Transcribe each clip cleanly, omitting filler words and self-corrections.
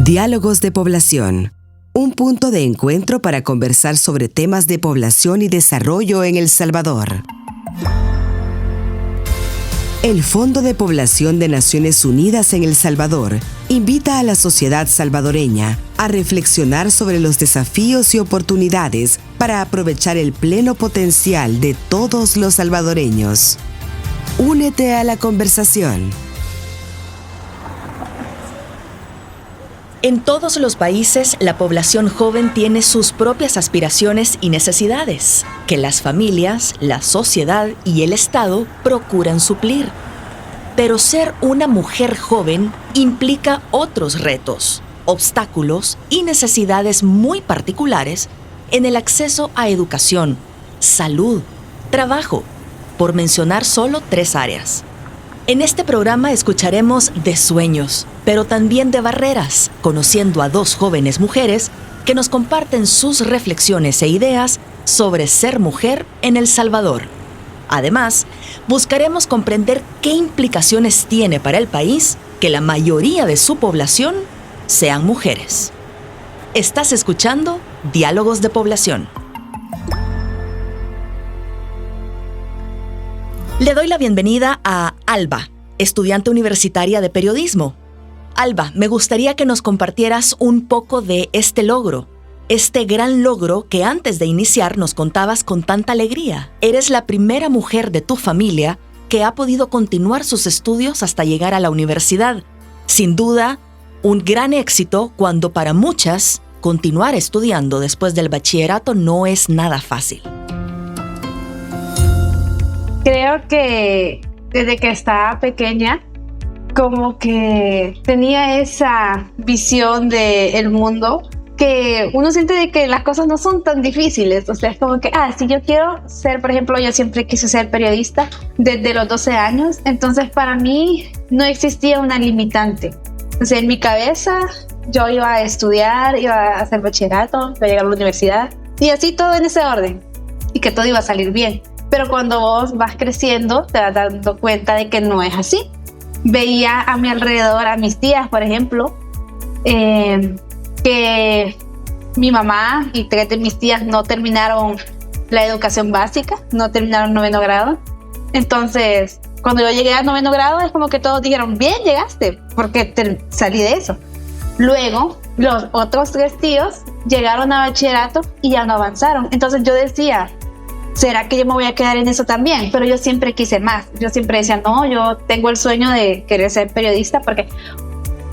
Diálogos de Población, un punto de encuentro para conversar sobre temas de población y desarrollo en El Salvador. El Fondo de Población de Naciones Unidas en El Salvador invita a la sociedad salvadoreña a reflexionar sobre los desafíos y oportunidades para aprovechar el pleno potencial de todos los salvadoreños. Únete a la conversación. En todos los países, la población joven tiene sus propias aspiraciones y necesidades, que las familias, la sociedad y el Estado procuran suplir. Pero ser una mujer joven implica otros retos, obstáculos y necesidades muy particulares en el acceso a educación, salud, trabajo, por mencionar solo 3 áreas. En este programa escucharemos de sueños, pero también de barreras, conociendo a 2 jóvenes mujeres que nos comparten sus reflexiones e ideas sobre ser mujer en El Salvador. Además, buscaremos comprender qué implicaciones tiene para el país que la mayoría de su población sean mujeres. Estás escuchando Diálogos de Población. Le doy la bienvenida a Alba, estudiante universitaria de periodismo. Alba, me gustaría que nos compartieras un poco de este logro, este gran logro que antes de iniciar nos contabas con tanta alegría. Eres la primera mujer de tu familia que ha podido continuar sus estudios hasta llegar a la universidad. Sin duda, un gran éxito cuando para muchas continuar estudiando después del bachillerato no es nada fácil. Creo que desde que estaba pequeña, como que tenía esa visión del mundo que uno siente de que las cosas no son tan difíciles. O sea, es como que, si yo quiero ser, por ejemplo, yo siempre quise ser periodista desde los 12 años. Entonces, para mí no existía una limitante. O sea, en mi cabeza yo iba a estudiar, iba a hacer bachillerato, iba a llegar a la universidad y así todo en ese orden y que todo iba a salir bien. Pero cuando vos vas creciendo, te vas dando cuenta de que no es así. Veía a mi alrededor, a mis tías, por ejemplo, que mi mamá y 3 de mis tías no terminaron la educación básica, no terminaron 9º grado. Entonces, cuando yo llegué a 9º grado, es como que todos dijeron, bien, llegaste, porque salí de eso. Luego, los otros 3 tíos llegaron a bachillerato y ya no avanzaron. Entonces yo decía, ¿será que yo me voy a quedar en eso también? Pero yo siempre quise más. Yo siempre decía, no, yo tengo el sueño de querer ser periodista porque,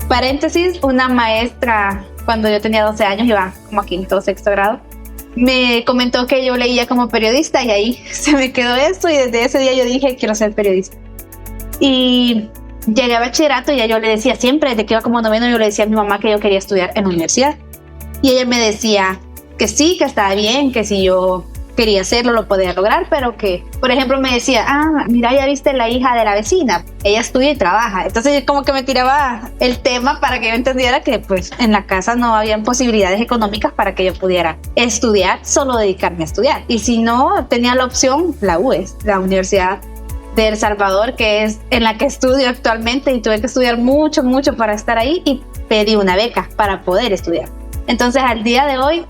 paréntesis, una maestra, cuando yo tenía 12 años, iba como a 5º o 6º grado, me comentó que yo leía como periodista y ahí se me quedó eso y desde ese día yo dije, quiero ser periodista. Y llegué a bachillerato y ya yo le decía siempre, desde que iba como 9º, yo le decía a mi mamá que yo quería estudiar en la universidad. Y ella me decía que sí, que estaba bien, que si yo quería hacerlo, lo podía lograr, pero que, por ejemplo, me decía, mira, ya viste la hija de la vecina, ella estudia y trabaja. Entonces como que me tiraba el tema para que yo entendiera que pues en la casa no habían posibilidades económicas para que yo pudiera estudiar, solo dedicarme a estudiar. Y si no, tenía la opción, la UES, la Universidad de El Salvador, que es en la que estudio actualmente, y tuve que estudiar mucho para estar ahí y pedí una beca para poder estudiar. Entonces al día de hoy,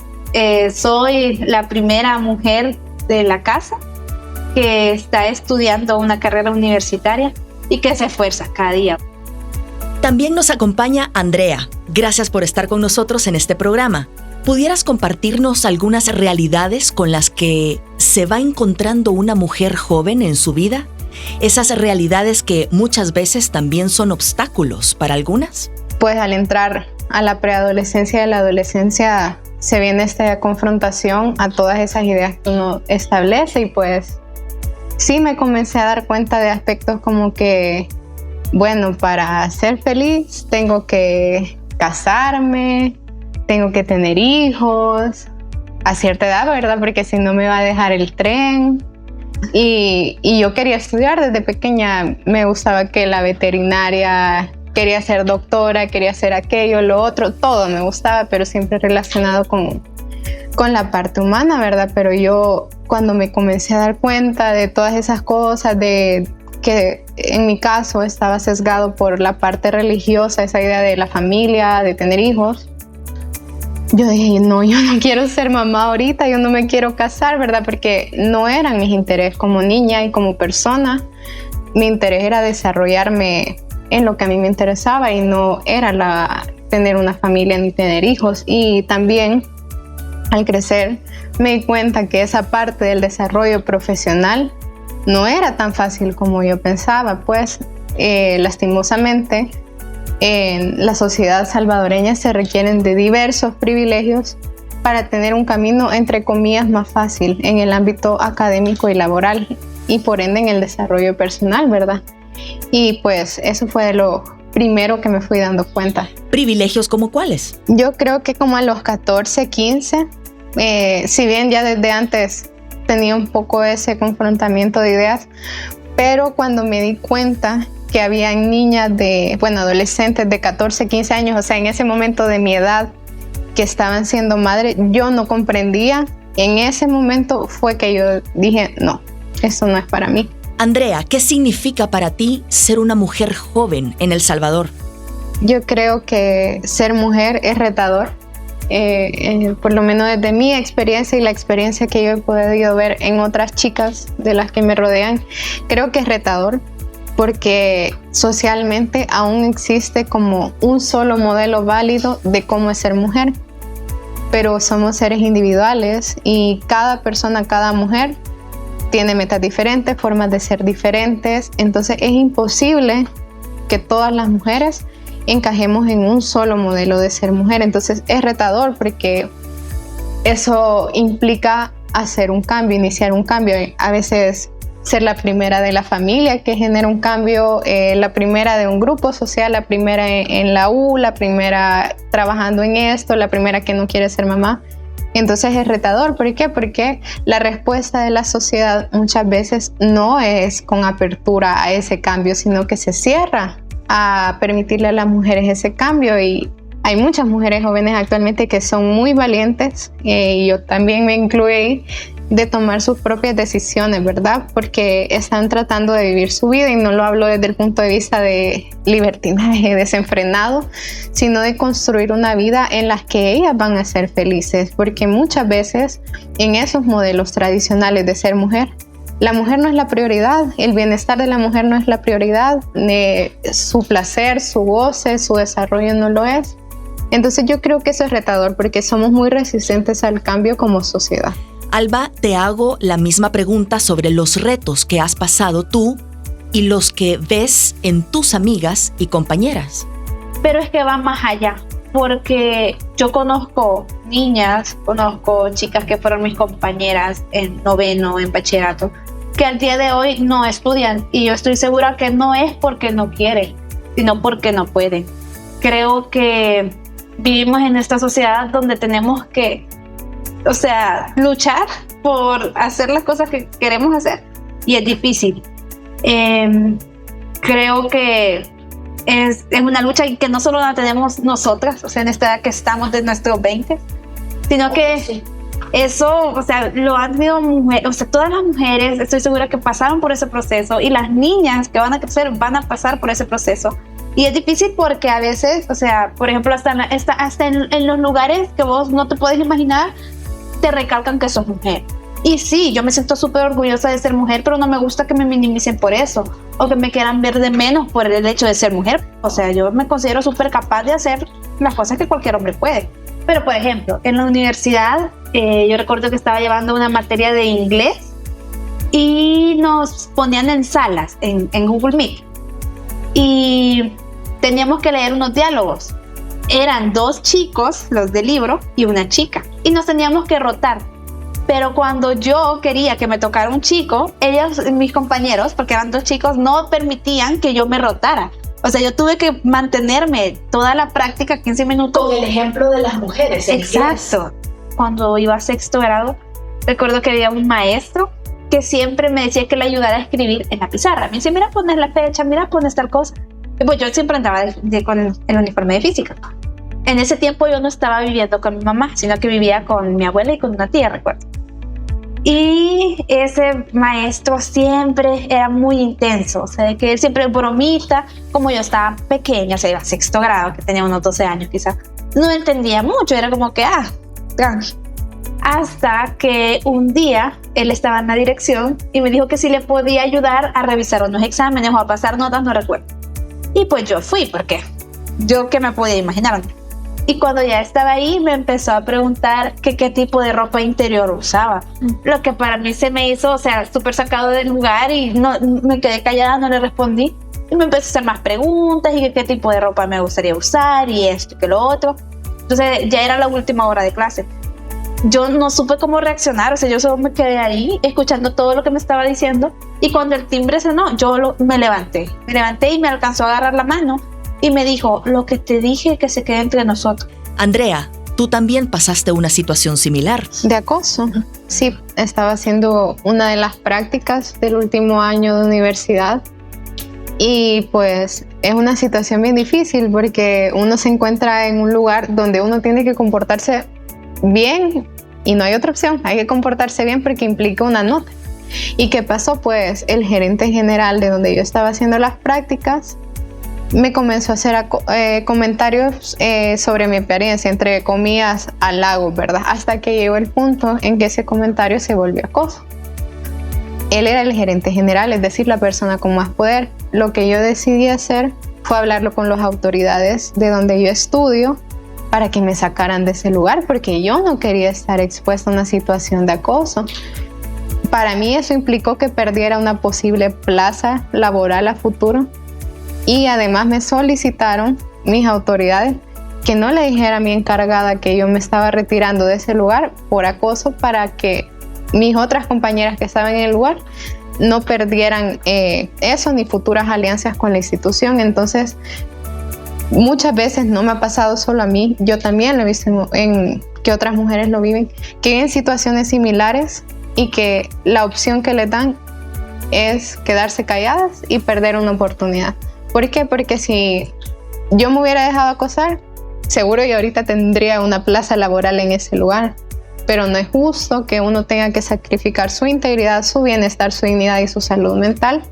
soy la primera mujer de la casa que está estudiando una carrera universitaria y que se esfuerza cada día. También nos acompaña Andrea. Gracias por estar con nosotros en este programa. ¿Pudieras compartirnos algunas realidades con las que se va encontrando una mujer joven en su vida? Esas realidades que muchas veces también son obstáculos para algunas. Pues al entrar a la preadolescencia y a la adolescencia se viene esta confrontación a todas esas ideas que uno establece y pues sí me comencé a dar cuenta de aspectos como que, bueno, para ser feliz tengo que casarme, tengo que tener hijos a cierta edad, ¿verdad? Porque si no me va a dejar el tren. Y yo quería estudiar desde pequeña, me gustaba que la veterinaria, quería ser doctora, quería hacer aquello, lo otro, todo me gustaba, pero siempre relacionado con la parte humana, ¿verdad? Pero yo cuando me comencé a dar cuenta de todas esas cosas, de que en mi caso estaba sesgado por la parte religiosa, esa idea de la familia, de tener hijos. Yo dije, no, yo no quiero ser mamá ahorita, yo no me quiero casar, ¿verdad? Porque no eran mis intereses como niña y como persona. Mi interés era desarrollarme en lo que a mí me interesaba y no era tener una familia ni tener hijos. Y también al crecer me di cuenta que esa parte del desarrollo profesional no era tan fácil como yo pensaba, pues lastimosamente en la sociedad salvadoreña se requieren de diversos privilegios para tener un camino, entre comillas, más fácil en el ámbito académico y laboral y por ende en el desarrollo personal, ¿verdad? Y pues eso fue lo primero que me fui dando cuenta. ¿Privilegios como cuáles? Yo creo que como a los 14, 15, si bien ya desde antes tenía un poco ese confrontamiento de ideas, pero cuando me di cuenta que había niñas adolescentes de 14, 15 años, o sea, en ese momento de mi edad, que estaban siendo madres, yo no comprendía. En ese momento fue que yo dije, no, esto no es para mí. Andrea, ¿qué significa para ti ser una mujer joven en El Salvador? Yo creo que ser mujer es retador. Por lo menos desde mi experiencia y la experiencia que yo he podido ver en otras chicas de las que me rodean, creo que es retador porque socialmente aún existe como un solo modelo válido de cómo es ser mujer, pero somos seres individuales y cada persona, cada mujer tiene metas diferentes, formas de ser diferentes, entonces es imposible que todas las mujeres encajemos en un solo modelo de ser mujer. Entonces es retador porque eso implica hacer un cambio, iniciar un cambio. A veces ser la primera de la familia que genera un cambio, la primera de un grupo social, la primera en la U, la primera trabajando en esto, la primera que no quiere ser mamá. Entonces es retador. ¿Por qué? Porque la respuesta de la sociedad muchas veces no es con apertura a ese cambio, sino que se cierra a permitirle a las mujeres ese cambio. Y hay muchas mujeres jóvenes actualmente que son muy valientes, y yo también me incluyo ahí, de tomar sus propias decisiones, ¿verdad? Porque están tratando de vivir su vida, y no lo hablo desde el punto de vista de libertinaje desenfrenado, sino de construir una vida en la que ellas van a ser felices, porque muchas veces en esos modelos tradicionales de ser mujer, la mujer no es la prioridad, el bienestar de la mujer no es la prioridad, su placer, su goce, su desarrollo no lo es. Entonces yo creo que eso es retador porque somos muy resistentes al cambio como sociedad. Alba, te hago la misma pregunta sobre los retos que has pasado tú y los que ves en tus amigas y compañeras. Pero es que va más allá, porque yo conozco niñas, conozco chicas que fueron mis compañeras en noveno, en bachillerato, que al día de hoy no estudian, y yo estoy segura que no es porque no quieren, sino porque no pueden. Creo que vivimos en esta sociedad donde tenemos que, luchar por hacer las cosas que queremos hacer, y es difícil. Creo que es una lucha que no solo la tenemos nosotras, en esta edad que estamos de nuestros 20, sino que sí. Eso, lo han vivido mujeres, todas las mujeres, estoy segura que pasaron por ese proceso, y las niñas que van a crecer van a pasar por ese proceso. Y es difícil porque a veces, por ejemplo, hasta en los lugares que vos no te puedes imaginar, te recalcan que sos mujer. Y sí, yo me siento súper orgullosa de ser mujer, pero no me gusta que me minimicen por eso, o que me quieran ver de menos por el hecho de ser mujer. Yo me considero súper capaz de hacer las cosas que cualquier hombre puede. Pero, por ejemplo, en la universidad, yo recuerdo que estaba llevando una materia de inglés y nos ponían en salas, en Google Meet. Y teníamos que leer unos diálogos. Eran 2 chicos, los del libro, y una chica. Y nos teníamos que rotar. Pero cuando yo quería que me tocara un chico, mis compañeros, porque eran 2 chicos, no permitían que yo me rotara. Yo tuve que mantenerme toda la práctica, 15 minutos. Con el ejemplo de las mujeres. Exacto. Cuando iba a 6º grado, recuerdo que había un maestro que siempre me decía que le ayudara a escribir en la pizarra. Me decía, mira, pones la fecha, mira, pones tal cosa. Y pues yo siempre andaba con el uniforme de física. En ese tiempo yo no estaba viviendo con mi mamá, sino que vivía con mi abuela y con una tía, recuerdo. Y ese maestro siempre era muy intenso, o sea, de que él siempre bromita, como yo estaba pequeña, o sea, iba a 6º grado, que tenía unos 12 años quizás, no entendía mucho, era como que, tranqui. Hasta que un día él estaba en la dirección y me dijo que si le podía ayudar a revisar unos exámenes o a pasar notas, no recuerdo. Y pues yo fui, porque yo qué me podía imaginar. Y cuando ya estaba ahí me empezó a preguntar que qué tipo de ropa interior usaba. Lo que para mí se me hizo, o sea, súper sacado del lugar y no, me quedé callada, no le respondí. Y me empezó a hacer más preguntas y que qué tipo de ropa me gustaría usar y esto y que lo otro. Entonces ya era la última hora de clase. Yo no supe cómo reaccionar, o sea, yo solo me quedé ahí escuchando todo lo que me estaba diciendo. Y cuando el timbre sonó, me levanté y me alcanzó a agarrar la mano. Y me dijo, lo que te dije que se quede entre nosotros. Andrea, tú también pasaste una situación similar. De acoso. Sí, estaba haciendo una de las prácticas del último año de universidad. Y pues es una situación bien difícil porque uno se encuentra en un lugar donde uno tiene que comportarse bien y no hay otra opción. Hay que comportarse bien porque implica una nota. ¿Y qué pasó? Pues el gerente general de donde yo estaba haciendo las prácticas me comenzó a hacer comentarios sobre mi apariencia, entre comillas, halagos, ¿verdad? Hasta que llegó el punto en que ese comentario se volvió acoso. Él era el gerente general, es decir, la persona con más poder. Lo que yo decidí hacer fue hablarlo con las autoridades de donde yo estudio para que me sacaran de ese lugar, porque yo no quería estar expuesta a una situación de acoso. Para mí eso implicó que perdiera una posible plaza laboral a futuro. Y además me solicitaron mis autoridades que no le dijera a mi encargada que yo me estaba retirando de ese lugar por acoso, para que mis otras compañeras que estaban en el lugar no perdieran eso ni futuras alianzas con la institución. Entonces, muchas veces no me ha pasado solo a mí, yo también lo he visto en que otras mujeres lo viven, que viven situaciones similares y que la opción que les dan es quedarse calladas y perder una oportunidad. ¿Por qué? Porque si yo me hubiera dejado acosar, seguro yo ahorita tendría una plaza laboral en ese lugar. Pero no es justo que uno tenga que sacrificar su integridad, su bienestar, su dignidad y su salud mental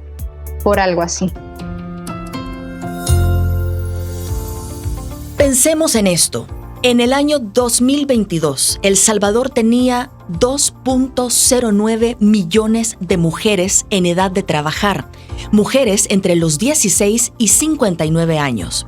por algo así. Pensemos en esto. En el año 2022, El Salvador tenía 2.09 millones de mujeres en edad de trabajar, mujeres entre los 16 y 59 años.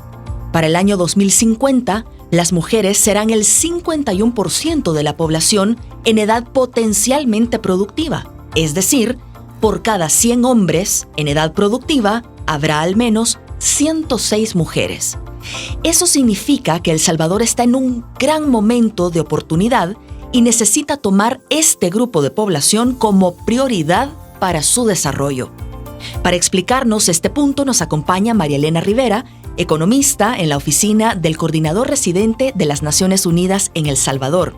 Para el año 2050, las mujeres serán el 51% de la población en edad potencialmente productiva. Es decir, por cada 100 hombres en edad productiva, habrá al menos 106 mujeres. Eso significa que El Salvador está en un gran momento de oportunidad y necesita tomar este grupo de población como prioridad para su desarrollo. Para explicarnos este punto nos acompaña María Elena Rivera, economista en la oficina del Coordinador Residente de las Naciones Unidas en El Salvador.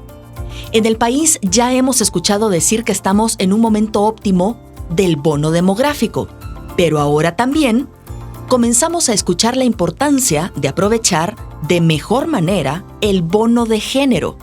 En el país ya hemos escuchado decir que estamos en un momento óptimo del bono demográfico, pero ahora también comenzamos a escuchar la importancia de aprovechar de mejor manera el bono de género.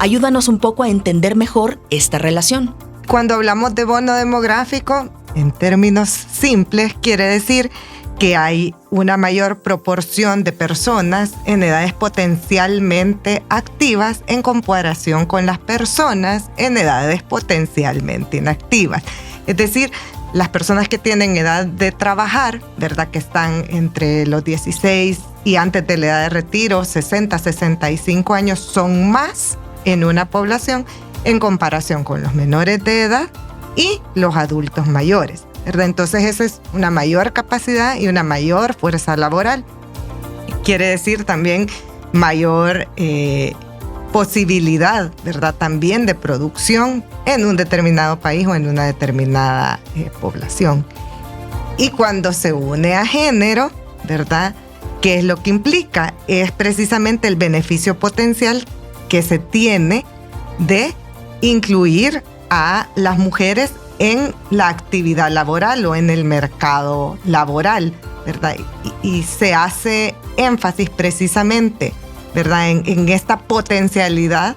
Ayúdanos un poco a entender mejor esta relación. Cuando hablamos de bono demográfico, en términos simples, quiere decir que hay una mayor proporción de personas en edades potencialmente activas en comparación con las personas en edades potencialmente inactivas. Es decir, las personas que tienen edad de trabajar, ¿verdad?, que están entre los 16 y antes de la edad de retiro, 60, 65 años, son más en una población en comparación con los menores de edad y los adultos mayores, ¿verdad? Entonces esa es una mayor capacidad y una mayor fuerza laboral. Quiere decir también mayor posibilidad, ¿verdad?, también de producción en un determinado país o en una determinada población. Y cuando se une a género, ¿verdad?, ¿qué es lo que implica? Es precisamente el beneficio potencial que se tiene de incluir a las mujeres en la actividad laboral o en el mercado laboral, ¿verdad? Y se hace énfasis precisamente, ¿verdad?, en esta potencialidad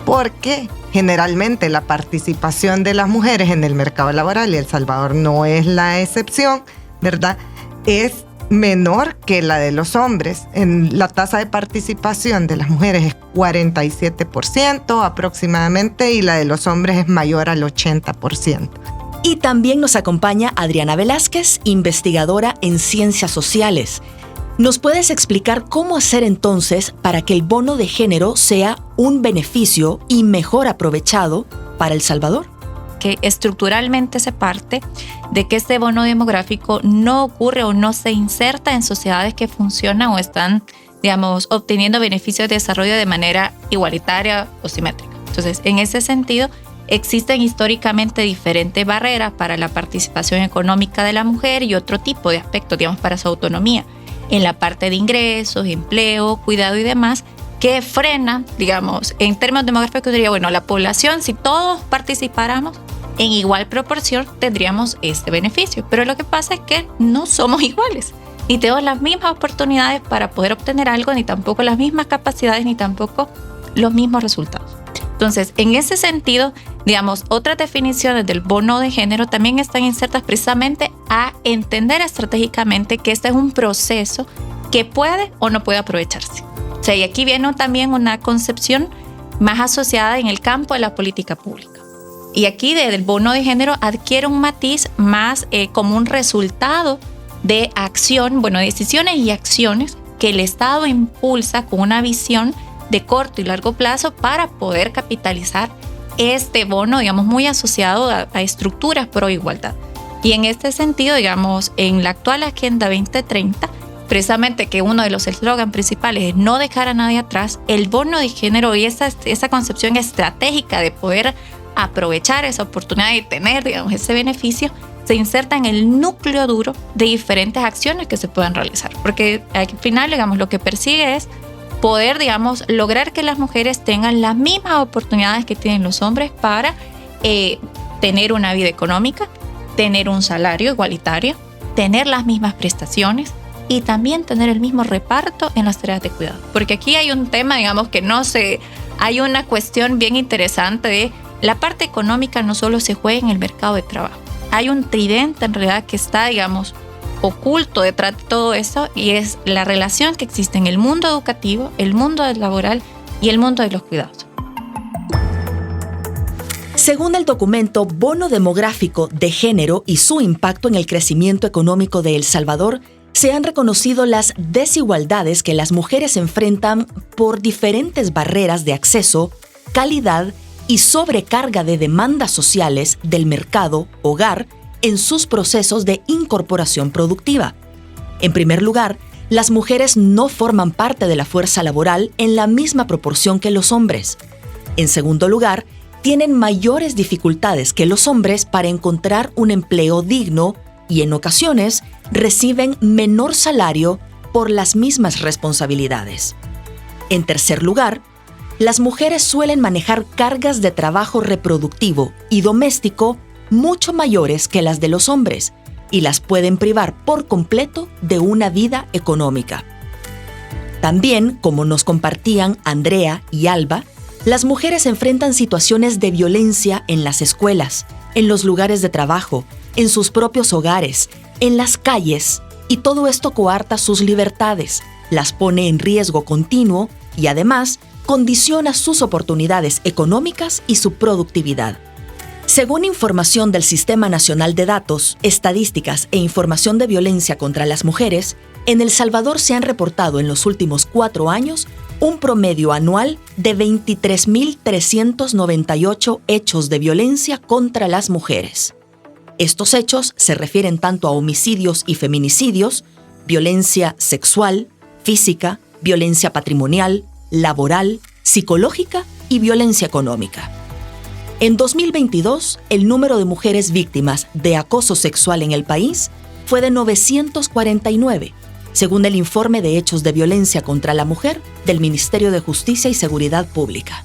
porque generalmente la participación de las mujeres en el mercado laboral, y El Salvador no es la excepción, ¿verdad?, es menor que la de los hombres. La tasa de participación de las mujeres es 47% aproximadamente y la de los hombres es mayor al 80%. Y también nos acompaña Adriana Velázquez, investigadora en Ciencias Sociales. ¿Nos puedes explicar cómo hacer entonces para que el bono de género sea un beneficio y mejor aprovechado para El Salvador? Que estructuralmente se parte de que este bono demográfico no ocurre o no se inserta en sociedades que funcionan o están, digamos, obteniendo beneficios de desarrollo de manera igualitaria o simétrica. Entonces, en ese sentido, existen históricamente diferentes barreras para la participación económica de la mujer y otro tipo de aspectos, digamos, para su autonomía, en la parte de ingresos, empleo, cuidado y demás, que frena, digamos, en términos demográficos, diría, bueno, la población, si todos participáramos en igual proporción, tendríamos este beneficio. Pero lo que pasa es que no somos iguales, ni tenemos las mismas oportunidades para poder obtener algo, ni tampoco las mismas capacidades, ni tampoco los mismos resultados. Entonces, en ese sentido, digamos, otras definiciones del bono de género también están insertas precisamente a entender estratégicamente que este es un proceso que puede o no puede aprovecharse. O sea, y aquí viene también una concepción más asociada en el campo de la política pública. Y aquí desde el bono de género adquiere un matiz más como un resultado de acción, bueno, decisiones y acciones que el Estado impulsa con una visión de corto y largo plazo para poder capitalizar este bono, digamos, muy asociado a estructuras pro igualdad. Y en este sentido, digamos, en la actual Agenda 2030, precisamente que uno de los eslogans principales es no dejar a nadie atrás, el bono de género y esa concepción estratégica de poder aprovechar esa oportunidad y tener, digamos, ese beneficio, se inserta en el núcleo duro de diferentes acciones que se puedan realizar. Porque al final, digamos, lo que persigue es poder, digamos, lograr que las mujeres tengan las mismas oportunidades que tienen los hombres para tener una vida económica, tener un salario igualitario, tener las mismas prestaciones y también tener el mismo reparto en las tareas de cuidado. Porque aquí hay un tema, digamos, que hay una cuestión bien interesante de la parte económica no solo se juega en el mercado de trabajo. Hay un tridente en realidad que está, digamos, oculto detrás de todo eso y es la relación que existe en el mundo educativo, el mundo laboral y el mundo de los cuidados. Según el documento Bono Demográfico de Género y su impacto en el crecimiento económico de El Salvador, se han reconocido las desigualdades que las mujeres enfrentan por diferentes barreras de acceso, calidad y sobrecarga de demandas sociales del mercado, hogar, en sus procesos de incorporación productiva. En primer lugar, las mujeres no forman parte de la fuerza laboral en la misma proporción que los hombres. En segundo lugar, tienen mayores dificultades que los hombres para encontrar un empleo digno y en ocasiones reciben menor salario por las mismas responsabilidades. En tercer lugar, las mujeres suelen manejar cargas de trabajo reproductivo y doméstico mucho mayores que las de los hombres y las pueden privar por completo de una vida económica. También, como nos compartían Andrea y Alba, las mujeres enfrentan situaciones de violencia en las escuelas, en los lugares de trabajo, en sus propios hogares, en las calles, y todo esto coarta sus libertades, las pone en riesgo continuo y además condiciona sus oportunidades económicas y su productividad. Según información del Sistema Nacional de Datos, Estadísticas e Información de Violencia contra las Mujeres, en El Salvador se han reportado en los últimos 4 años un promedio anual de 23.398 hechos de violencia contra las mujeres. Estos hechos se refieren tanto a homicidios y feminicidios, violencia sexual, física, violencia patrimonial, laboral, psicológica y violencia económica. En 2022, el número de mujeres víctimas de acoso sexual en el país fue de 949, según el informe de hechos de violencia contra la mujer del Ministerio de Justicia y Seguridad Pública.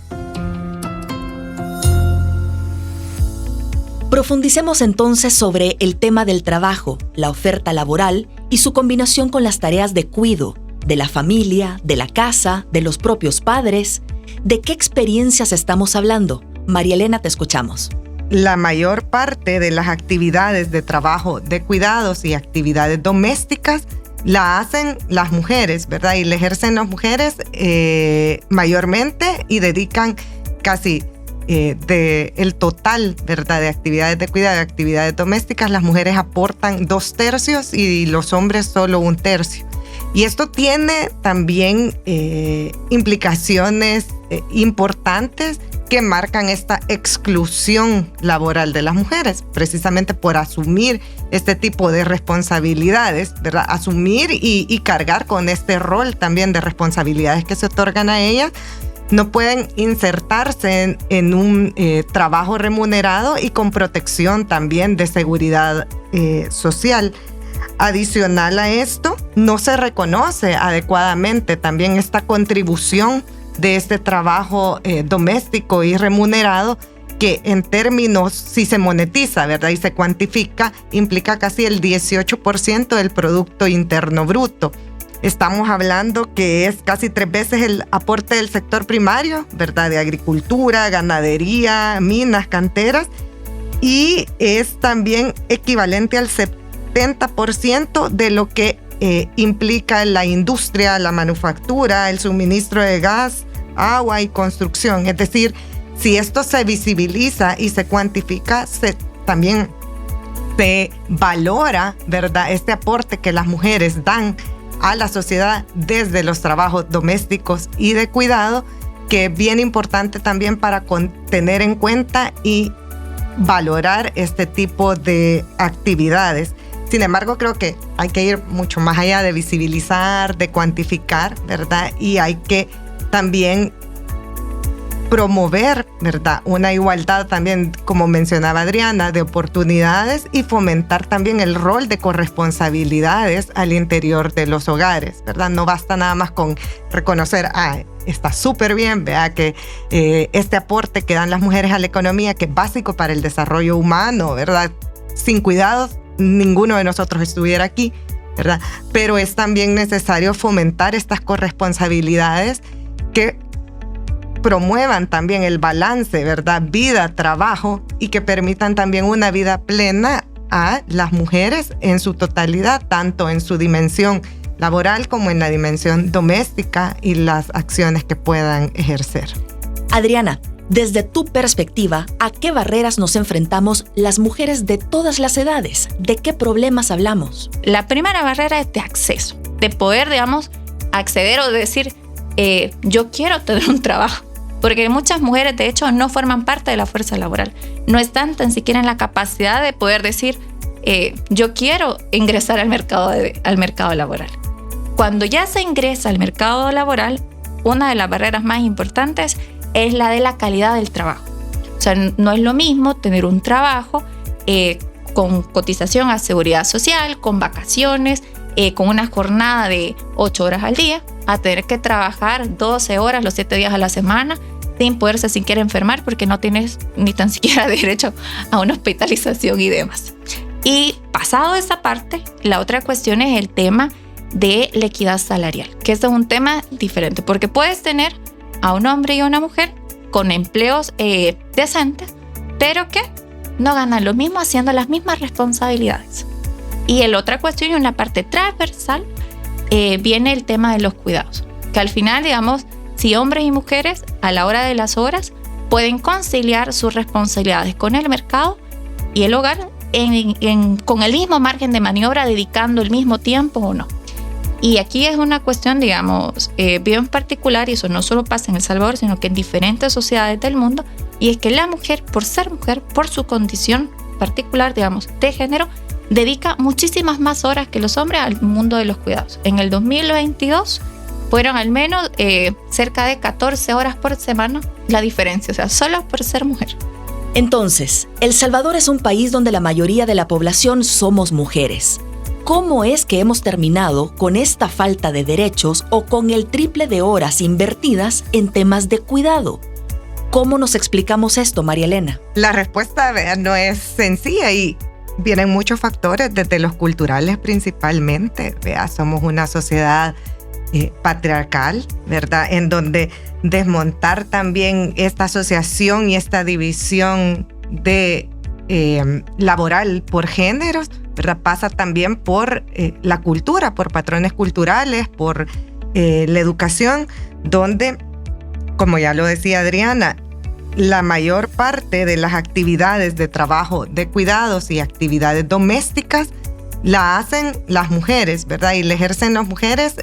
Profundicemos entonces sobre el tema del trabajo, la oferta laboral y su combinación con las tareas de cuidado de la familia, de la casa, de los propios padres, ¿De qué experiencias estamos hablando? María Elena, te escuchamos. La mayor parte de las actividades de trabajo de cuidados y actividades domésticas la hacen las mujeres, ¿verdad? Y la ejercen las mujeres mayormente y dedican casi del total, ¿verdad? De actividades de cuidado y actividades domésticas, las mujeres aportan 2/3 y los hombres solo 1/3. Y esto tiene también implicaciones importantes que marcan esta exclusión laboral de las mujeres, precisamente por asumir este tipo de responsabilidades, ¿verdad? Asumir y cargar con este rol también de responsabilidades que se otorgan a ellas. No pueden insertarse en un trabajo remunerado y con protección también de seguridad social. Adicional a esto, no se reconoce adecuadamente también esta contribución de este trabajo doméstico y remunerado, que en términos, si se monetiza, ¿verdad? Y se cuantifica, implica casi el 18% del Producto Interno Bruto. Estamos hablando que es casi 3 veces el aporte del sector primario, ¿verdad? De agricultura, ganadería, minas, canteras, y es también equivalente al 70% de lo que implica la industria, la manufactura, el suministro de gas, agua y construcción. Es decir, si esto se visibiliza y se cuantifica, también se valora, ¿verdad?, este aporte que las mujeres dan a la sociedad desde los trabajos domésticos y de cuidado, que es bien importante también para tener en cuenta y valorar este tipo de actividades. Sin embargo, creo que hay que ir mucho más allá de visibilizar, de cuantificar, ¿verdad? Y hay que también promover, ¿verdad?, una igualdad también, como mencionaba Adriana, de oportunidades, y fomentar también el rol de corresponsabilidades al interior de los hogares, ¿verdad? No basta nada más con reconocer, está súper bien, vea que este aporte que dan las mujeres a la economía, que es básico para el desarrollo humano, ¿verdad? Sin cuidados, ninguno de nosotros estuviera aquí, ¿verdad? Pero es también necesario fomentar estas corresponsabilidades que promuevan también el balance, ¿verdad? Vida, trabajo, y que permitan también una vida plena a las mujeres en su totalidad, tanto en su dimensión laboral como en la dimensión doméstica y las acciones que puedan ejercer. Adriana, desde tu perspectiva, ¿a qué barreras nos enfrentamos las mujeres de todas las edades? ¿De qué problemas hablamos? La primera barrera es de acceso, de poder, digamos, acceder o decir, yo quiero tener un trabajo. Porque muchas mujeres, de hecho, no forman parte de la fuerza laboral. No están tan siquiera en la capacidad de poder decir, yo quiero ingresar al mercado laboral. Cuando ya se ingresa al mercado laboral, una de las barreras más importantes es la de la calidad del trabajo. O sea, no es lo mismo tener un trabajo con cotización a seguridad social, con vacaciones, con una jornada de 8 horas al día, a tener que trabajar 12 horas los 7 días a la semana, sin poderse siquiera enfermar porque no tienes ni tan siquiera derecho a una hospitalización y demás. Y pasado esa parte, la otra cuestión es el tema de la equidad salarial, que este es un tema diferente, porque puedes tener a un hombre y a una mujer con empleos decentes, pero que no ganan lo mismo haciendo las mismas responsabilidades. Y la otra cuestión, y una parte transversal, viene el tema de los cuidados, que al final, digamos, si hombres y mujeres a la hora de las horas pueden conciliar sus responsabilidades con el mercado y el hogar con el mismo margen de maniobra, dedicando el mismo tiempo o no. Y aquí es una cuestión, digamos, bien particular, y eso no solo pasa en El Salvador, sino que en diferentes sociedades del mundo, y es que la mujer, por ser mujer, por su condición particular, digamos, de género, dedica muchísimas más horas que los hombres al mundo de los cuidados. En el 2022 fueron al menos cerca de 14 horas por semana la diferencia, o sea, solo por ser mujer. Entonces, El Salvador es un país donde la mayoría de la población somos mujeres. ¿Cómo es que hemos terminado con esta falta de derechos o con el triple de horas invertidas en temas de cuidado? ¿Cómo nos explicamos esto, María Elena? La respuesta, no es sencilla y vienen muchos factores, desde los culturales principalmente. Somos una sociedad patriarcal, ¿verdad?, en donde desmontar también esta asociación y esta división de laboral por géneros, ¿verdad? Pasa también por la cultura, por patrones culturales, por la educación, donde, como ya lo decía Adriana, la mayor parte de las actividades de trabajo de cuidados y actividades domésticas la hacen las mujeres, ¿verdad? Y la ejercen las mujeres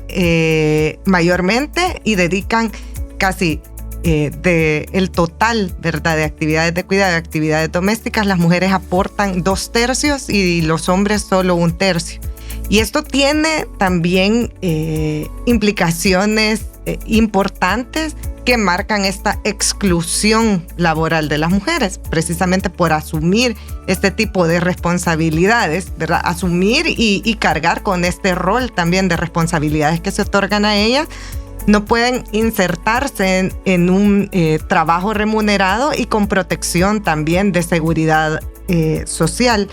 mayormente y dedican casi del total, ¿verdad?, de actividades de cuidado y actividades domésticas, las mujeres aportan 2/3 y los hombres solo 1/3. Y esto tiene también implicaciones importantes que marcan esta exclusión laboral de las mujeres, precisamente por asumir este tipo de responsabilidades, ¿verdad? Asumir y cargar con este rol también de responsabilidades que se otorgan a ellas. No pueden insertarse en un trabajo remunerado y con protección también de seguridad social.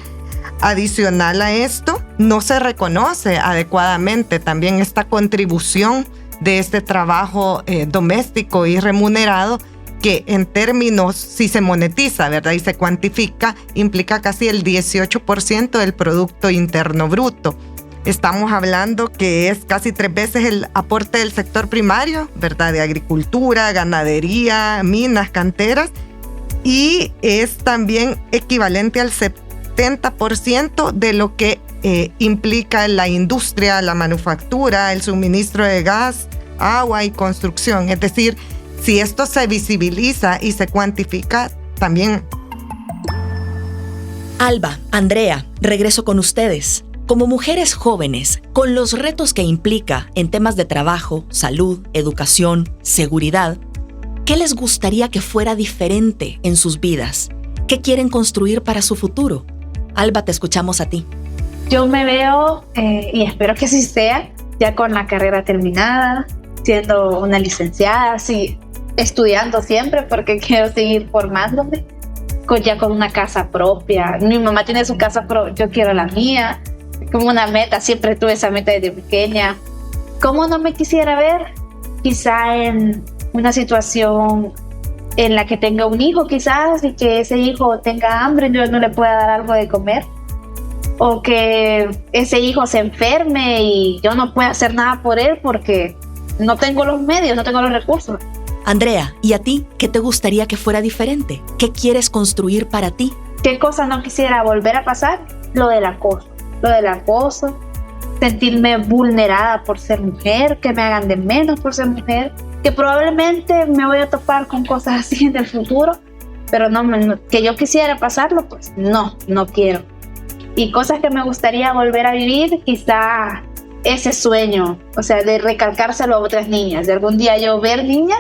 Adicional a esto, no se reconoce adecuadamente también esta contribución de este trabajo doméstico y remunerado, que en términos, si se monetiza, ¿verdad?, y se cuantifica, implica casi el 18% del Producto Interno Bruto. Estamos hablando que es casi 3 veces el aporte del sector primario, ¿verdad?, de agricultura, ganadería, minas, canteras, y es también equivalente al 70% de lo que implica la industria, la manufactura, el suministro de gas, agua y construcción. Es decir, si esto se visibiliza y se cuantifica, también... Alba, Andrea, regreso con ustedes. Como mujeres jóvenes, con los retos que implica en temas de trabajo, salud, educación, seguridad, ¿qué les gustaría que fuera diferente en sus vidas? ¿Qué quieren construir para su futuro? Alba, te escuchamos a ti. Yo me veo, y espero que así sea, ya con la carrera terminada, siendo una licenciada, sí, estudiando siempre porque quiero seguir formándome, ya con una casa propia. Mi mamá tiene su casa propia, yo quiero la mía. Como una meta, siempre tuve esa meta desde pequeña. ¿Cómo no me quisiera ver? Quizá en una situación en la que tenga un hijo quizás y que ese hijo tenga hambre y yo no le pueda dar algo de comer, o que ese hijo se enferme y yo no pueda hacer nada por él porque no tengo los medios, no tengo los recursos. Andrea, ¿y a ti qué te gustaría que fuera diferente? ¿Qué quieres construir para ti? ¿Qué cosa no quisiera volver a pasar? Lo del acoso, sentirme vulnerada por ser mujer, que me hagan de menos por ser mujer, que probablemente me voy a topar con cosas así en el futuro, pero no, que yo quisiera pasarlo, pues no quiero. Y cosas que me gustaría volver a vivir, quizá ese sueño, o sea, de recalcárselo a otras niñas, de algún día yo ver niñas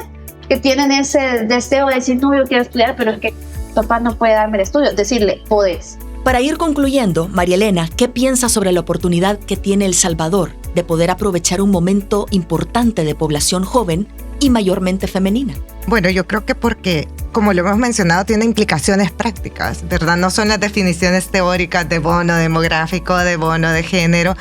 que tienen ese deseo de decir, no, yo quiero estudiar, pero es que papá no puede darme el estudio, decirle, podés. Para ir concluyendo, María Elena, ¿qué piensas sobre la oportunidad que tiene El Salvador de poder aprovechar un momento importante de población joven y mayormente femenina? Bueno, yo creo que porque, como lo hemos mencionado, tiene implicaciones prácticas, ¿verdad? No son las definiciones teóricas de bono demográfico, de bono de género,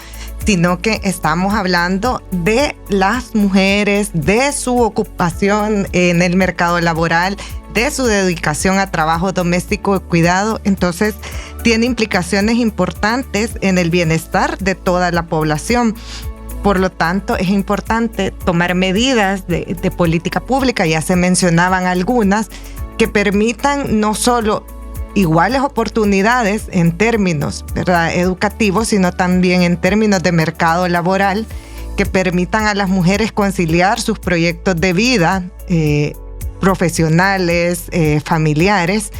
sino que estamos hablando de las mujeres, de su ocupación en el mercado laboral, de su dedicación a trabajo doméstico de cuidado. Entonces, tiene implicaciones importantes en el bienestar de toda la población. Por lo tanto, es importante tomar medidas de política pública, ya se mencionaban algunas, que permitan no solo iguales oportunidades en términos, ¿verdad?, educativos, sino también en términos de mercado laboral, que permitan a las mujeres conciliar sus proyectos de vida profesionales, familiares,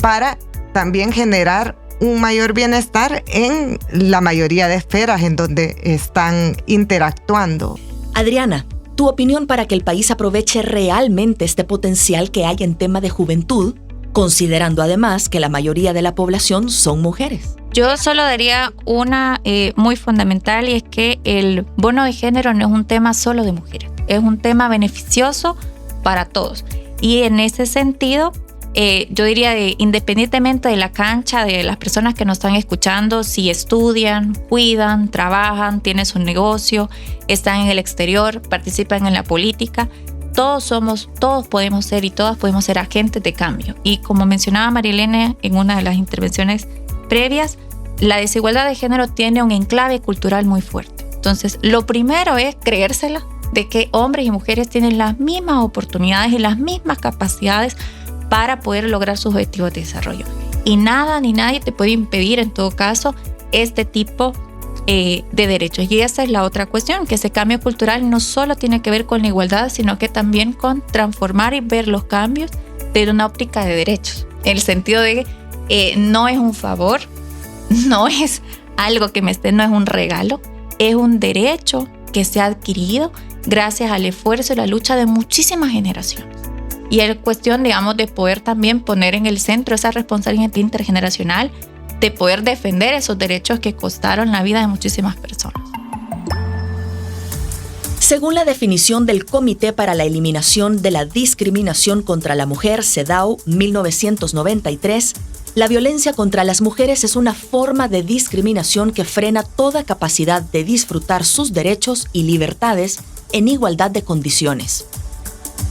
para también generar un mayor bienestar en la mayoría de esferas en donde están interactuando. Adriana, tu opinión para que el país aproveche realmente este potencial que hay en tema de juventud, considerando además que la mayoría de la población son mujeres. Yo solo daría una muy fundamental, y es que el bono de género no es un tema solo de mujeres, es un tema beneficioso para todos. Y en ese sentido, yo diría, independientemente de la cancha, de las personas que nos están escuchando, si estudian, cuidan, trabajan, tienen su negocio, están en el exterior, participan en la política, todos podemos ser y todas podemos ser agentes de cambio. Y como mencionaba María Elena en una de las intervenciones previas, la desigualdad de género tiene un enclave cultural muy fuerte. Entonces, lo primero es creérsela de que hombres y mujeres tienen las mismas oportunidades y las mismas capacidades para poder lograr sus objetivos de desarrollo. Y nada ni nadie te puede impedir, en todo caso, este tipo de derechos. Y esa es la otra cuestión, que ese cambio cultural no solo tiene que ver con la igualdad, sino que también con transformar y ver los cambios desde una óptica de derechos. En el sentido de que no es un favor, no es algo que no es un regalo, es un derecho que se ha adquirido gracias al esfuerzo y la lucha de muchísimas generaciones. Y es cuestión, digamos, de poder también poner en el centro esa responsabilidad intergeneracional, de poder defender esos derechos que costaron la vida de muchísimas personas. Según la definición del Comité para la Eliminación de la Discriminación contra la Mujer, CEDAW, 1993, la violencia contra las mujeres es una forma de discriminación que frena toda capacidad de disfrutar sus derechos y libertades en igualdad de condiciones.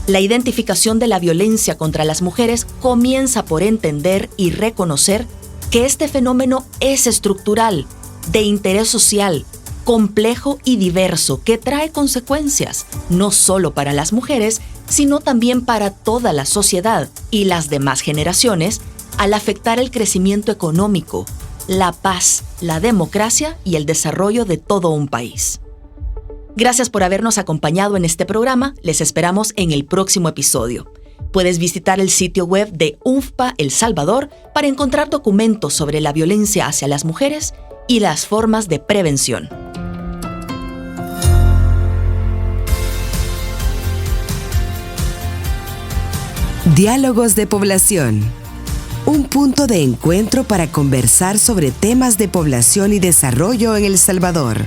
La identificación de la violencia contra las mujeres comienza por entender y reconocer que este fenómeno es estructural, de interés social, complejo y diverso, que trae consecuencias, no solo para las mujeres, sino también para toda la sociedad y las demás generaciones, al afectar el crecimiento económico, la paz, la democracia y el desarrollo de todo un país. Gracias por habernos acompañado en este programa. Les esperamos en el próximo episodio. Puedes visitar el sitio web de UNFPA El Salvador para encontrar documentos sobre la violencia hacia las mujeres y las formas de prevención. Diálogos de Población. Un punto de encuentro para conversar sobre temas de población y desarrollo en El Salvador.